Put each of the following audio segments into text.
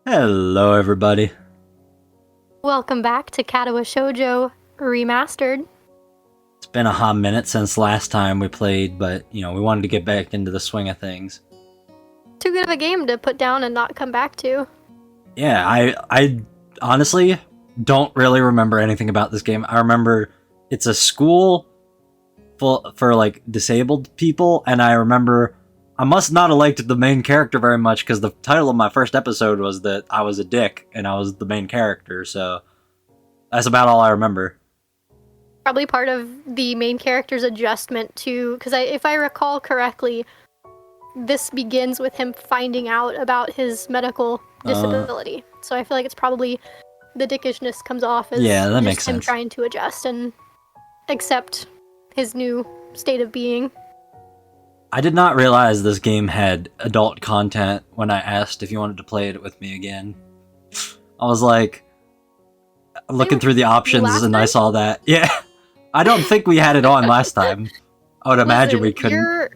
Hello, everybody. Welcome back to Katawa Shoujo Remastered. It's been a hot minute since last time we played, but, we wanted to get back into the swing of things. Too good of a game to put down and not come back to. Yeah, I honestly don't really remember anything about this game. I remember it's a school for like, disabled people, and I remember I must not have liked the main character very much, because the title of my first episode was that I was a dick, and I was the main character, so that's about all I remember. Probably part of the main character's adjustment to, because if I recall correctly, this begins with him finding out about his medical disability. So I feel like it's probably the dickishness comes off as Yeah, that just makes him sense. trying to adjust and accept his new state of being. I did not realize this game had adult content when I asked if you wanted to play it with me again. I was like, looking through the options and I saw that. Yeah, I don't think we had it on last time. I would imagine we couldn't.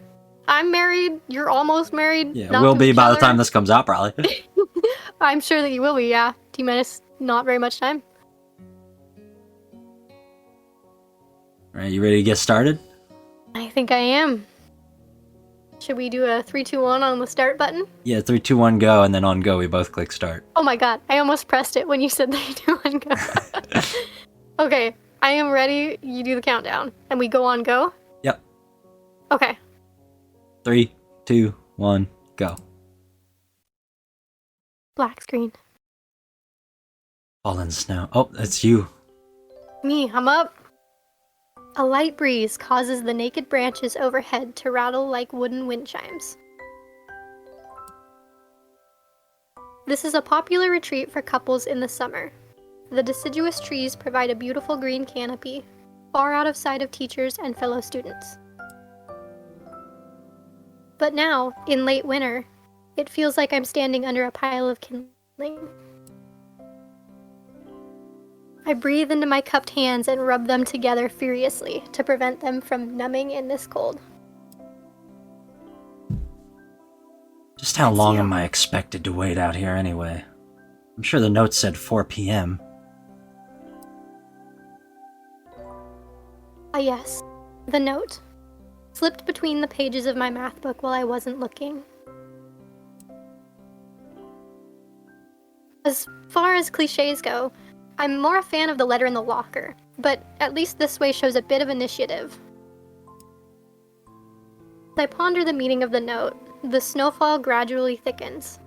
I'm married, you're almost married. Yeah, we'll be by the time this comes out, probably. I'm sure that you will be, yeah. T-minus not very much time. Alright, you ready to get started? I think I am. Should we do a 3, 2, 1 on the start button? Yeah, 3, 2, 1, go, and then on go we both click start. Oh my god, I almost pressed it when you said 3, 2, 1, go. Okay, I am ready. You do the countdown. And we go on go? Yep. Okay. 3, 2, 1, go. Black screen. Fallen snow. Oh, that's you. Me, I'm up. A light breeze causes the naked branches overhead to rattle like wooden wind chimes. This is a popular retreat for couples in the summer. The deciduous trees provide a beautiful green canopy, far out of sight of teachers and fellow students. But now, in late winter, it feels like I'm standing under a pile of kindling. I breathe into my cupped hands and rub them together furiously to prevent them from numbing in this cold. Just how long am I expected to wait out here anyway? I'm sure the note said 4 p.m. Ah yes, the note. Slipped between the pages of my math book while I wasn't looking. As far as cliches go, I'm more a fan of the letter in the locker, but at least this way shows a bit of initiative. As I ponder the meaning of the note, the snowfall gradually thickens.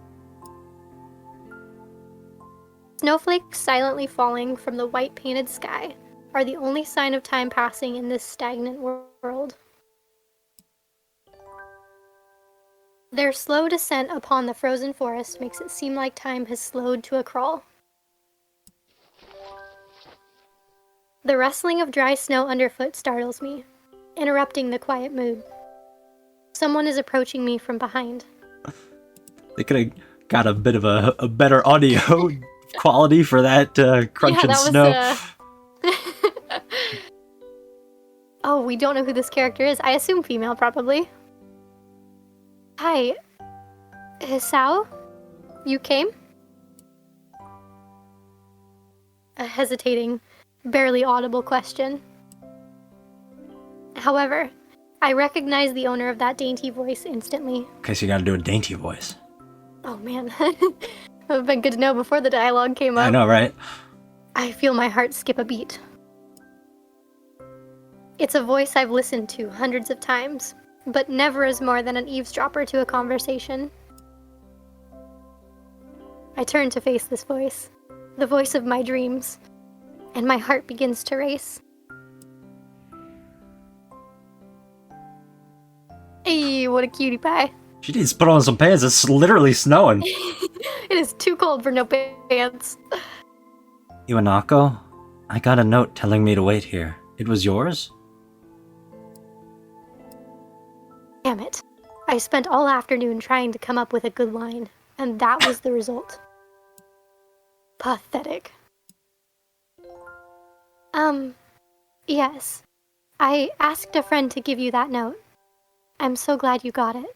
Snowflakes silently falling from the white painted sky are the only sign of time passing in this stagnant world. Their slow descent upon the frozen forest makes it seem like time has slowed to a crawl. The rustling of dry snow underfoot startles me, interrupting the quiet mood. Someone is approaching me from behind. They could have got a bit of a better audio quality for that crunching snow. Oh, we don't know who this character is. I assume female, probably. Hi. Hisao? You came? A hesitating, barely audible question. However, I recognize the owner of that dainty voice instantly. Okay, so you gotta do a dainty voice. Oh man, that would have been good to know before the dialogue came up. I know, right? I feel my heart skip a beat. It's a voice I've listened to hundreds of times, but never as more than an eavesdropper to a conversation. I turn to face this voice, the voice of my dreams, and my heart begins to race. Hey, what a cutie pie. She needs to put on some pants. It's literally snowing. It is too cold for no pants. Iwanako, I got a note telling me to wait here. It was yours? Damn it. I spent all afternoon trying to come up with a good line, and that was the result. Pathetic. Yes. I asked a friend to give you that note. I'm so glad you got it.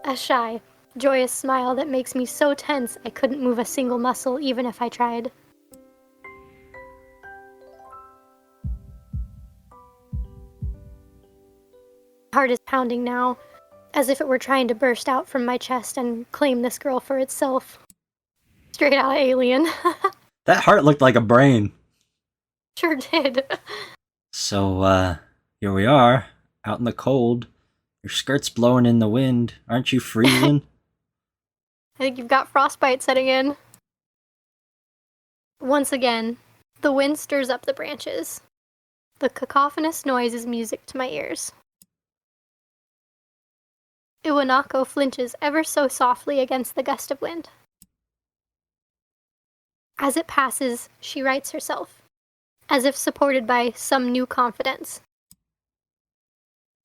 A shy, joyous smile that makes me so tense I couldn't move a single muscle even if I tried. My heart is pounding now, as if it were trying to burst out from my chest and claim this girl for itself. Straight out of Alien. That heart looked like a brain. Sure did. So, here we are, out in the cold. Your skirt's blowing in the wind. Aren't you freezing? I think you've got frostbite setting in. Once again, the wind stirs up the branches. The cacophonous noise is music to my ears. Iwanako flinches ever so softly against the gust of wind. As it passes, she rights herself, as if supported by some new confidence.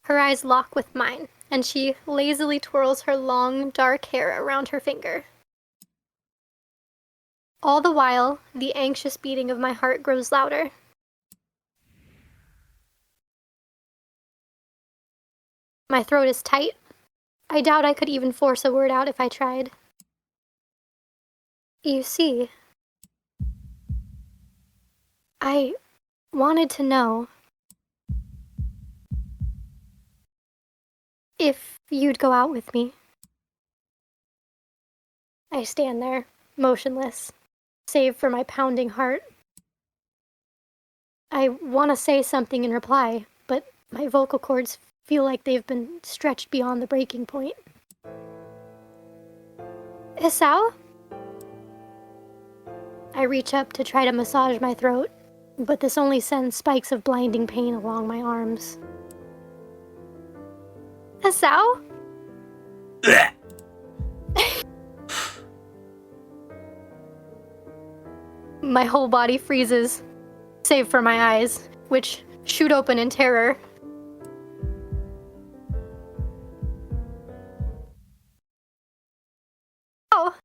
Her eyes lock with mine, and she lazily twirls her long, dark hair around her finger. All the while, the anxious beating of my heart grows louder. My throat is tight. I doubt I could even force a word out if I tried. You see, I wanted to know if you'd go out with me. I stand there, motionless, save for my pounding heart. I want to say something in reply, but my vocal cords feel like they've been stretched beyond the breaking point. Isao? I reach up to try to massage my throat, but this only sends spikes of blinding pain along my arms. Isao? My whole body freezes, save for my eyes, which shoot open in terror. Oh!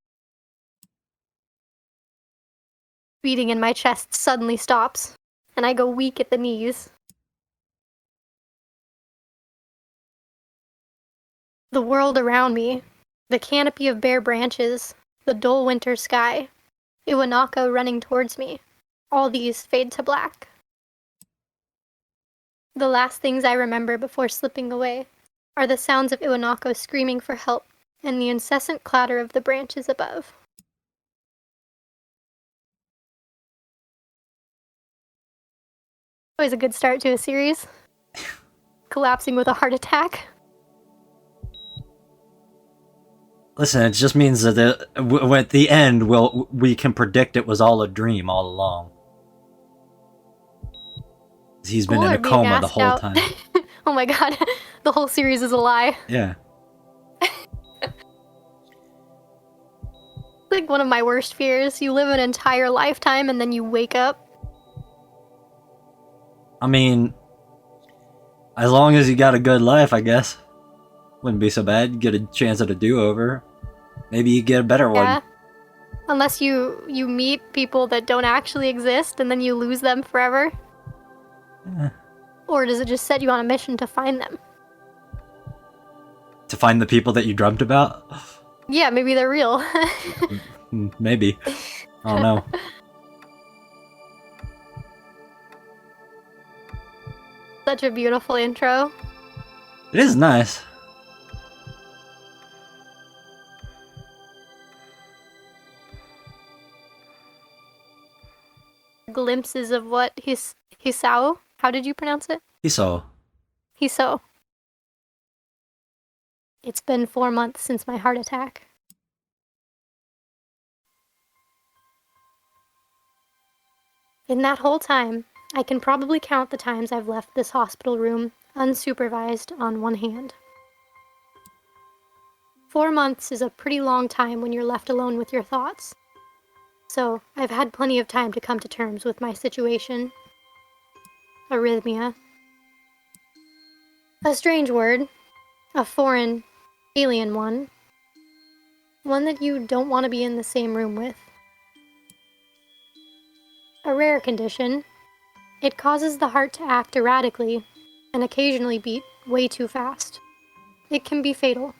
Beating in my chest suddenly stops, and I go weak at the knees. The world around me, the canopy of bare branches, the dull winter sky, Iwanako running towards me, all these fade to black. The last things I remember before slipping away are the sounds of Iwanako screaming for help and the incessant clatter of the branches above. Always a good start to a series. Collapsing with a heart attack. Listen, it just means that at the end, we can predict it was all a dream all along. He's been in a coma the whole time. Oh my god, the whole series is a lie. Yeah. Like one of my worst fears. You live an entire lifetime and then you wake up. I mean, as long as you got a good life, I guess. Wouldn't be so bad. You get a chance at a do-over. Maybe you get a better one. Unless you meet people that don't actually exist and then you lose them forever. Yeah. Or does it just set you on a mission to find them? To find the people that you dreamt about? Yeah, maybe they're real. Maybe. I don't know. Such a beautiful intro. It is nice. Glimpses of what Hisao? How did you pronounce it? Hiso. Hiso. It's been 4 months since my heart attack. In that whole time, I can probably count the times I've left this hospital room unsupervised on one hand. 4 months is a pretty long time when you're left alone with your thoughts. So, I've had plenty of time to come to terms with my situation. Arrhythmia. A strange word. A foreign, alien one. One that you don't want to be in the same room with. A rare condition. It causes the heart to act erratically and occasionally beat way too fast. It can be fatal.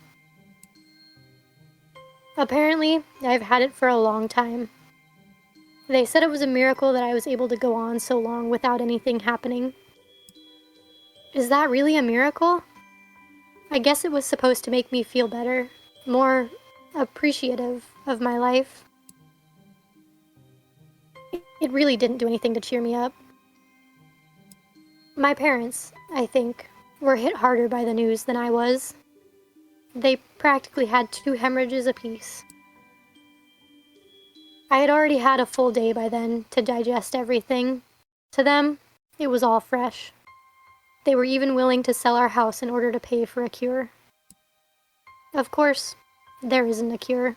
Apparently, I've had it for a long time. They said it was a miracle that I was able to go on so long without anything happening. Is that really a miracle? I guess it was supposed to make me feel better, more appreciative of my life. It really didn't do anything to cheer me up. My parents, I think, were hit harder by the news than I was. They practically had 2 hemorrhages apiece. I had already had a full day by then to digest everything. To them, it was all fresh. They were even willing to sell our house in order to pay for a cure. Of course, there isn't a cure.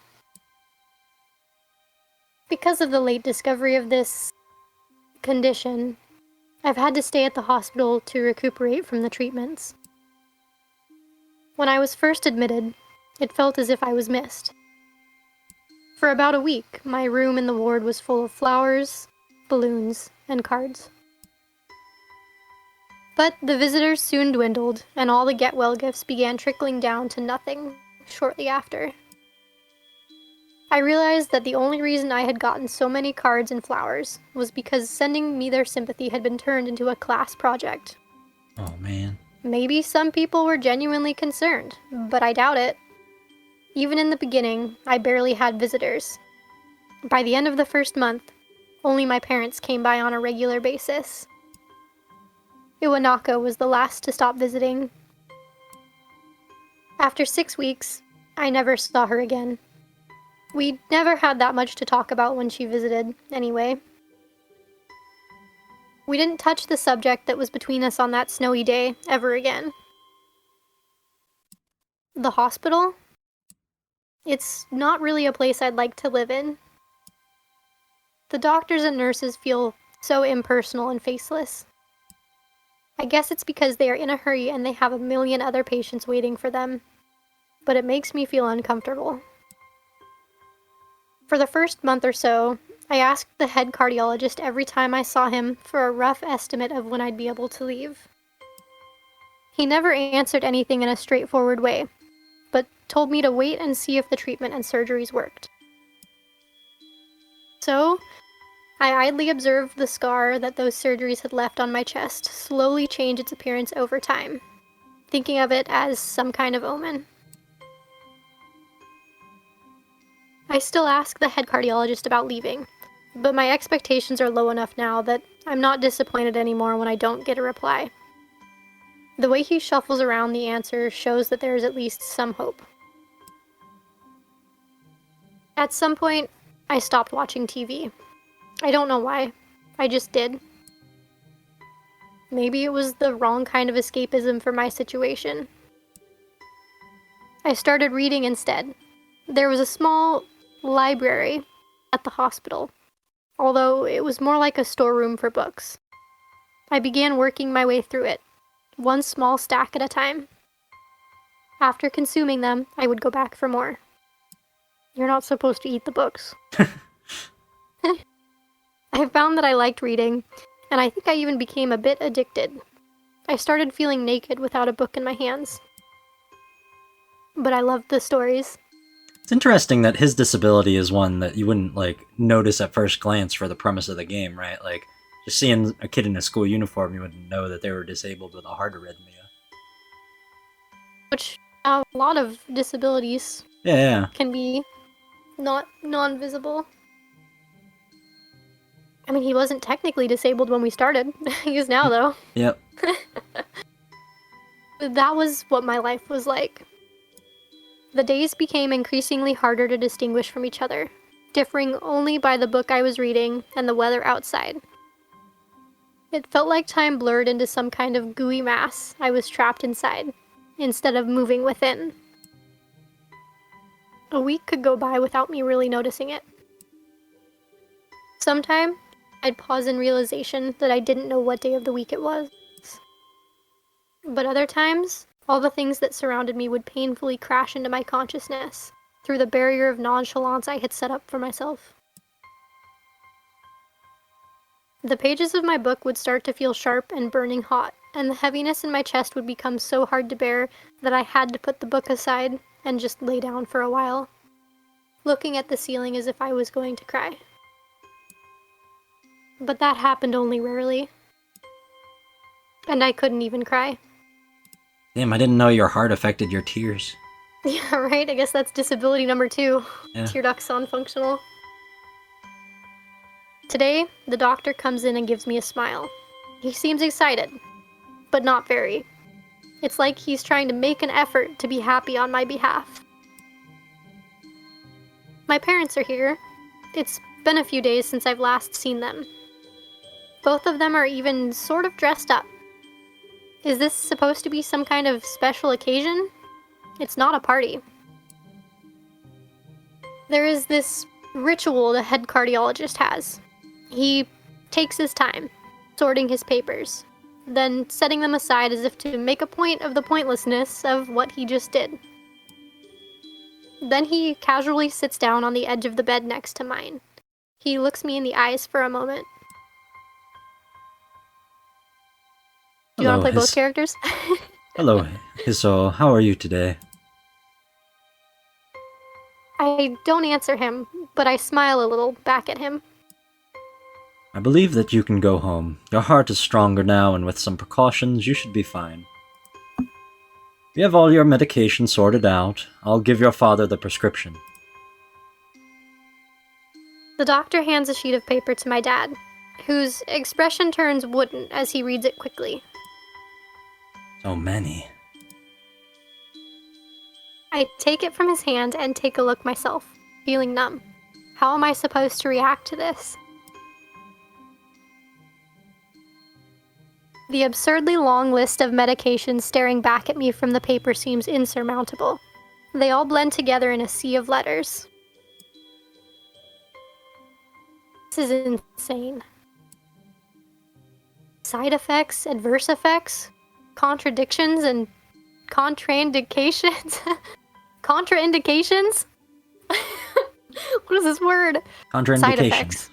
Because of the late discovery of this condition, I've had to stay at the hospital to recuperate from the treatments. When I was first admitted, it felt as if I was missed. For about a week, my room in the ward was full of flowers, balloons, and cards. But the visitors soon dwindled, and all the get-well gifts began trickling down to nothing shortly after. I realized that the only reason I had gotten so many cards and flowers was because sending me their sympathy had been turned into a class project. Oh, man. Maybe some people were genuinely concerned, but I doubt it. Even in the beginning, I barely had visitors. By the end of the first month, only my parents came by on a regular basis. Iwanaka was the last to stop visiting. After 6 weeks, I never saw her again. We never had that much to talk about when she visited, anyway. We didn't touch the subject that was between us on that snowy day ever again. The hospital? It's not really a place I'd like to live in. The doctors and nurses feel so impersonal and faceless. I guess it's because they are in a hurry and they have a million other patients waiting for them. But it makes me feel uncomfortable. For the first month or so, I asked the head cardiologist every time I saw him for a rough estimate of when I'd be able to leave. He never answered anything in a straightforward way, but told me to wait and see if the treatment and surgeries worked. So, I idly observed the scar that those surgeries had left on my chest slowly change its appearance over time, thinking of it as some kind of omen. I still ask the head cardiologist about leaving, but my expectations are low enough now that I'm not disappointed anymore when I don't get a reply. The way he shuffles around the answer shows that there is at least some hope. At some point, I stopped watching TV. I don't know why. I just did. Maybe it was the wrong kind of escapism for my situation. I started reading instead. There was a small library at the hospital, although it was more like a storeroom for books. I began working my way through it, one small stack at a time. After consuming them, I would go back for more. You're not supposed to eat the books. I found that I liked reading, and I think I even became a bit addicted. I started feeling naked without a book in my hands. But I loved the stories. It's interesting that his disability is one that you wouldn't, like, notice at first glance for the premise of the game, right? Like, just seeing a kid in a school uniform, you wouldn't know that they were disabled with a heart arrhythmia. Which, a lot of disabilities Yeah. can be not non-visible. I mean, he wasn't technically disabled when we started. He is now, though. Yep. That was what my life was like. The days became increasingly harder to distinguish from each other, differing only by the book I was reading and the weather outside. It felt like time blurred into some kind of gooey mass I was trapped inside, instead of moving within. A week could go by without me really noticing it. Sometime, I'd pause in realization that I didn't know what day of the week it was. But other times, all the things that surrounded me would painfully crash into my consciousness through the barrier of nonchalance I had set up for myself. The pages of my book would start to feel sharp and burning hot, and the heaviness in my chest would become so hard to bear that I had to put the book aside and just lay down for a while. looking at the ceiling as if I was going to cry. But that happened only rarely. And I couldn't even cry. Damn, I didn't know your heart affected your tears. Yeah, right? I guess that's disability number 2. Yeah. Tear ducts non-functional. Today, the doctor comes in and gives me a smile. He seems excited, but not very. It's like he's trying to make an effort to be happy on my behalf. My parents are here. It's been a few days since I've last seen them. Both of them are even sort of dressed up. Is this supposed to be some kind of special occasion? It's not a party. There is this ritual the head cardiologist has. He takes his time, sorting his papers, then setting them aside as if to make a point of the pointlessness of what he just did. Then he casually sits down on the edge of the bed next to mine. He looks me in the eyes for a moment. Do you want to play both characters? Hello, Hiso. How are you today? I don't answer him, but I smile a little back at him. I believe that you can go home. Your heart is stronger now, and with some precautions, you should be fine. You have all your medication sorted out. I'll give your father the prescription. The doctor hands a sheet of paper to my dad, whose expression turns wooden as he reads it quickly. So many. I take it from his hand and take a look myself, feeling numb. How am I supposed to react to this? The absurdly long list of medications staring back at me from the paper seems insurmountable. They all blend together in a sea of letters. This is insane. Side effects, adverse effects, contradictions, and contraindications? Contraindications? What is this word? Contraindications.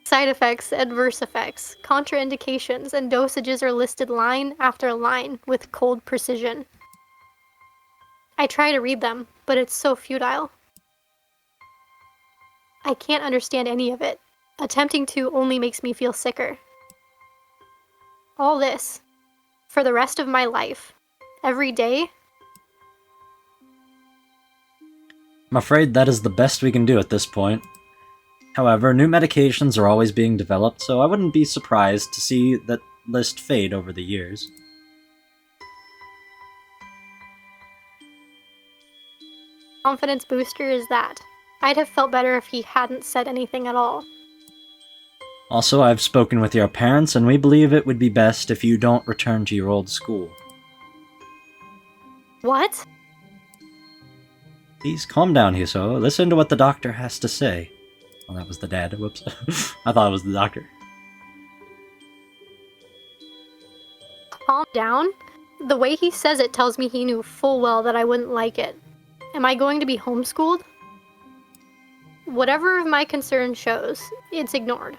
Side effects, adverse effects, contraindications, and dosages are listed line after line with cold precision. I try to read them, but it's so futile. I can't understand any of it. Attempting to only makes me feel sicker. All this, for the rest of my life, every day? I'm afraid that is the best we can do at this point. However, new medications are always being developed, so I wouldn't be surprised to see that list fade over the years. Confidence booster is that. I'd have felt better if he hadn't said anything at all. Also, I've spoken with your parents, and we believe it would be best if you don't return to your old school. What? Please calm down, Hiso. Listen to what the doctor has to say. Oh, that was the dad. Whoops. I thought it was the doctor. Calm down? The way he says it tells me he knew full well that I wouldn't like it. Am I going to be homeschooled? Whatever of my concern shows, it's ignored.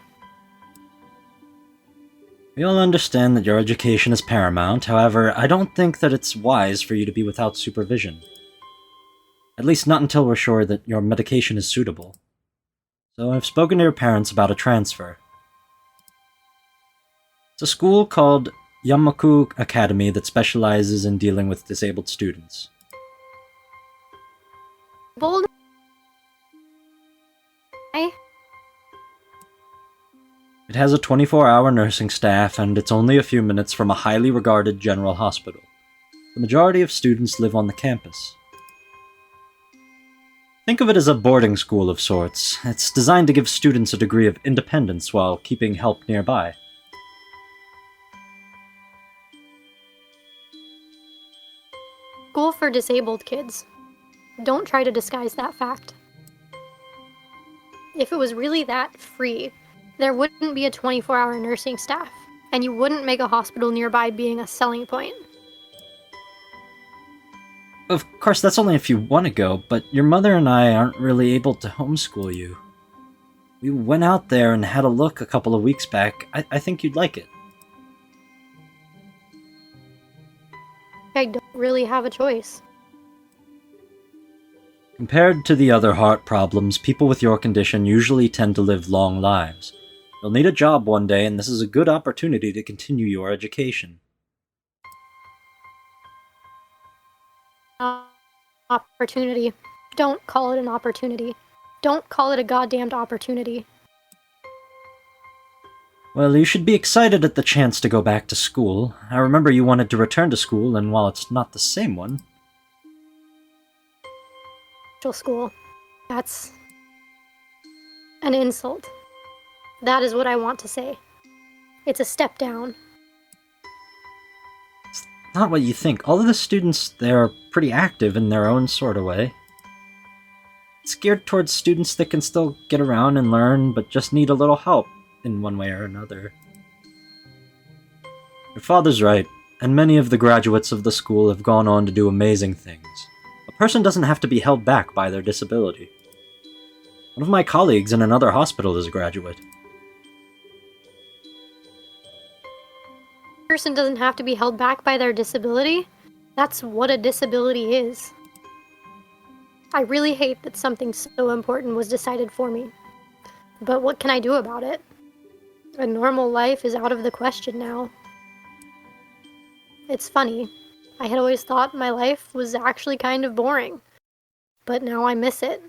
We all understand that your education is paramount, however, I don't think that it's wise for you to be without supervision. At least not until we're sure that your medication is suitable. So I've spoken to your parents about a transfer. It's a school called Yamaku Academy that specializes in dealing with disabled students. Bold. It has a 24-hour nursing staff, and it's only a few minutes from a highly regarded general hospital. The majority of students live on the campus. Think of it as a boarding school of sorts. It's designed to give students a degree of independence while keeping help nearby. School for disabled kids. Don't try to disguise that fact. If it was really that free, there wouldn't be a 24-hour nursing staff, and you wouldn't make a hospital nearby being a selling point. Of course, that's only if you want to go, but your mother and I aren't really able to homeschool you. We went out there and had a look a couple of weeks back. I think you'd like it. I don't really have a choice. Compared to the other heart problems, people with your condition usually tend to live long lives. You'll need a job one day, and this is a good opportunity to continue your education. Opportunity. Don't call it an opportunity. Don't call it a goddamned opportunity. Well, you should be excited at the chance to go back to school. I remember you wanted to return to school, and while it's not the same one... School. That's an insult. That is what I want to say. It's a step down. It's not what you think. All of the students there are pretty active in their own sort of way. It's geared towards students that can still get around and learn, but just need a little help in one way or another. Your father's right, and many of the graduates of the school have gone on to do amazing things. A person doesn't have to be held back by their disability. One of my colleagues in another hospital is a graduate. A person doesn't have to be held back by their disability? That's what a disability is. I really hate that something so important was decided for me. But what can I do about it? A normal life is out of the question now. It's funny. I had always thought my life was actually kind of boring. But now I miss it.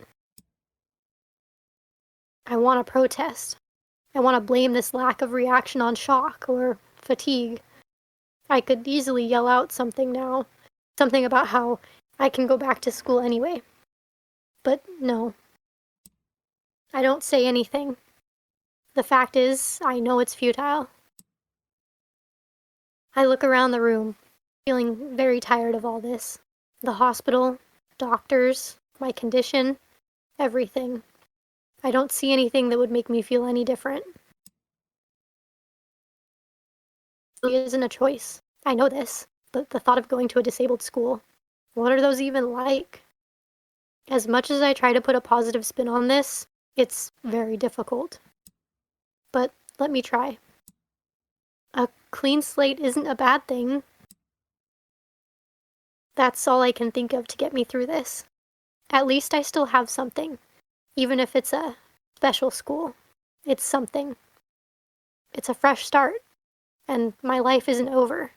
I want to protest. I want to blame this lack of reaction on shock or fatigue. I could easily yell out something now. Something about how I can go back to school anyway. But no. I don't say anything. The fact is, I know it's futile. I look around the room, feeling very tired of all this. The hospital, doctors, my condition, everything. I don't see anything that would make me feel any different. It isn't a choice. I know this, but the thought of going to a disabled school, what are those even like? As much as I try to put a positive spin on this, it's very difficult. But let me try. A clean slate isn't a bad thing. That's all I can think of to get me through this. At least I still have something. Even if it's a special school, it's something. It's a fresh start, and my life isn't over.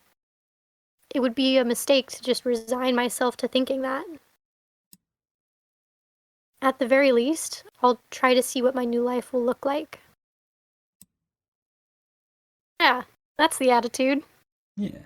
It would be a mistake to just resign myself to thinking that. At the very least, I'll try to see what my new life will look like. Yeah, that's the attitude. Yeah.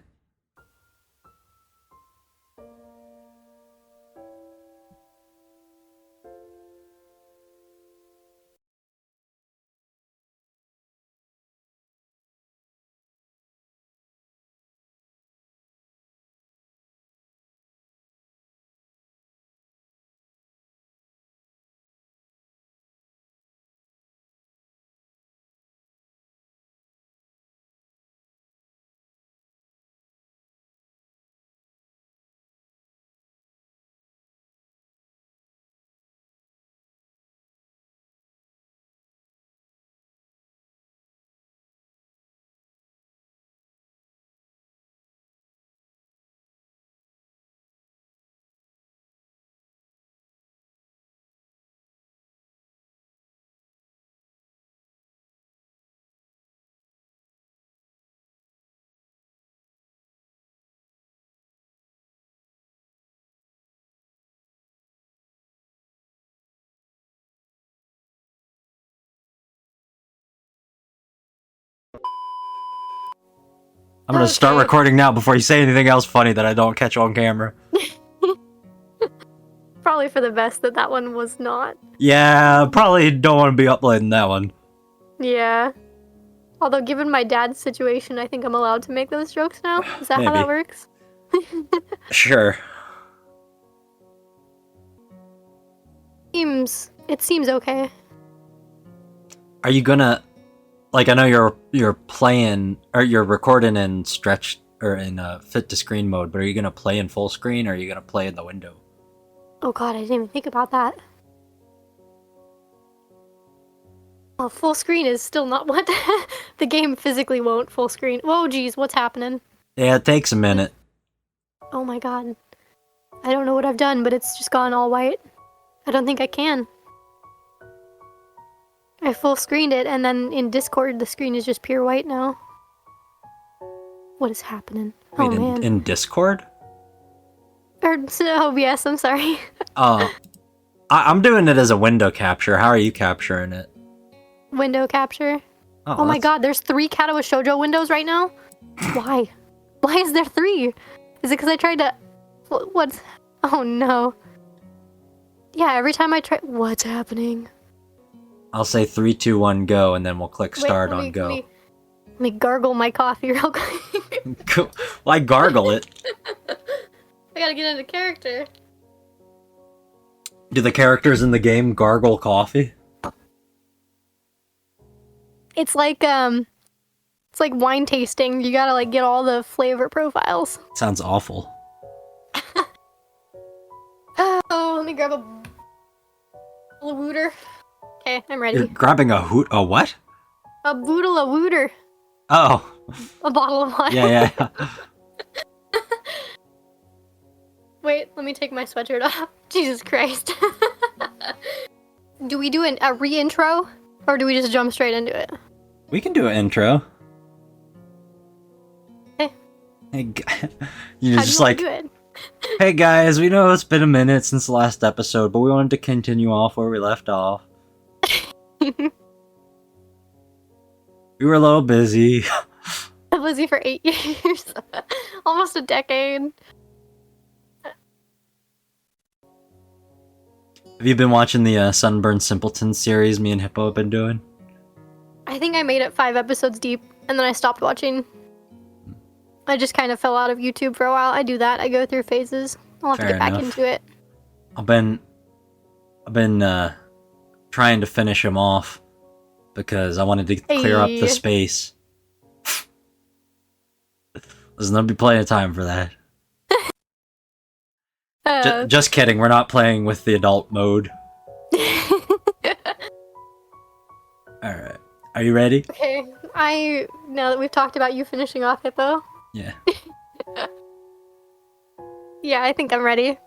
I'm gonna start recording now before you say anything else funny that I don't catch on camera. Probably for the best that that one was not. Yeah, probably don't want to be uploading that one. Yeah. Although given my dad's situation, I think I'm allowed to make those jokes now. Is that how Maybe. that works? Sure. It seems okay. Are you gonna, like, I know you're playing, or you're recording in stretch, or in fit to screen mode, but are you gonna play in full screen, or are you gonna play in the window? Oh god, I didn't even think about that. Oh, full screen is still not what the game physically won't full screen. Whoa, geez, what's happening? Yeah, it takes a minute. Oh my god. I don't know what I've done, but it's just gone all white. I don't think I can. I full screened it, and then in Discord, the screen is just pure white now. What is happening? Wait, Oh man. in Discord? Or OBS, I'm sorry. I'm doing it as a window capture. How are you capturing it? Window capture. Oh my that's- god, there's 3 Katawa Shoujo windows right now? Why? Why is there 3? Is it because I tried to... What's... Oh no. Yeah, every time I try... What's happening? I'll say 3, 2, 1, go, and then we'll click start on go. Let me gargle my coffee real quick. Why gargle it? I gotta get into character. Do the characters in the game gargle coffee? It's like wine tasting. You gotta like get all the flavor profiles. Sounds awful. Oh, let me grab a wooter. Okay, I'm ready. You're grabbing a what? A boodle a wooter. Oh. A bottle of wine. Yeah. Wait, let me take my sweatshirt off. Jesus Christ. Do we do a re-intro? Or do we just jump straight into it? We can do an intro. Hey. You're How just do you like, do it? hey guys, we know it's been a minute since the last episode, but we wanted to continue off where we left off. We were a little busy. I was busy for 8 years. Almost a decade. Have you been watching the Sunburned Simpleton series me and Hippo have been doing? I think I made it 5 episodes deep, and then I stopped watching. I just kind of fell out of YouTube for a while. I do that. I go through phases. I'll have to get back into it. I've been trying to finish him off because I wanted to clear up the space. There's no be plenty of time for that. Just kidding. We're not playing with the adult mode. Alright. Are you ready? Okay. Now that we've talked about you finishing off Hippo. Yeah. Yeah, I think I'm ready.